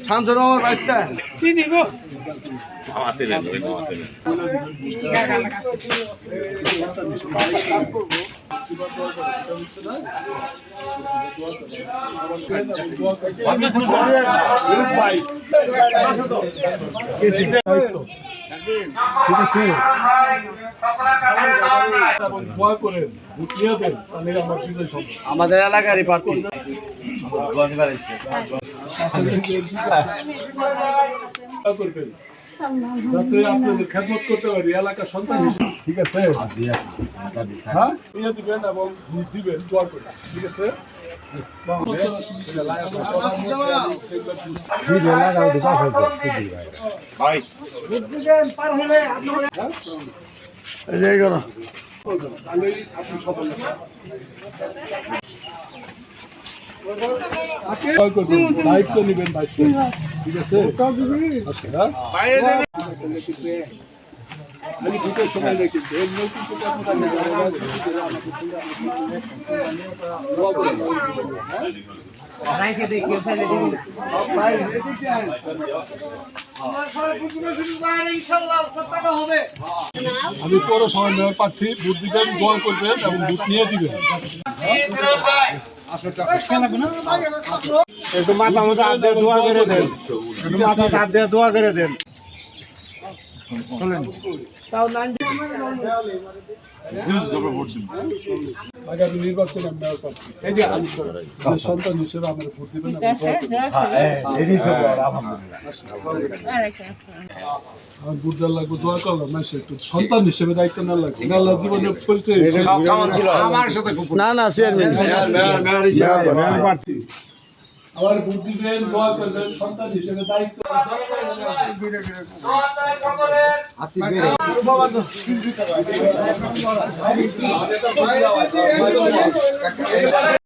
শান্তনু আমার বাইশটা কি নিব আমাতে নেন আমাদের এলাকারই প্রার্থী করবেন যাতে আপনাদের খেদমত করতে পারি এলাকার সন্তান হিসেবে, ঠিক আছে? হ্যাঁ নিয়ে দিবেন এবং দিবেন দোয়া করে, ঠিক আছে? দায়িত্ব নিবেন, ঠিক আছে? সময় নেই কিন্তু আমি পৌর সভার মেয়র প্রার্থী, ভোট দিবেন, দোয়া করবেন এবং ভোট নিয়ে দিবেন। একটু মাথা মতো হাত দিয়ে দোয়া করে দেন, একটু মাথা হাত দিয়ে দোয়া করে দেন। আগামী নির্বাচনে মেয়র প্রার্থী সন্তান হিসেবে আমাদের ভোট দিবেন। আমার ভোট দেওয়ার লাগবে, দোয়া করলাম না, সে একটু সন্তান হিসেবে দায়িত্ব না লাগবে আল্লাহ জীবনে পরিচয় না না মেয়র প্রার্থী আমার ভোট দিবেন, দোয়া করবেন, সন্তান হিসেবে দায়িত্ব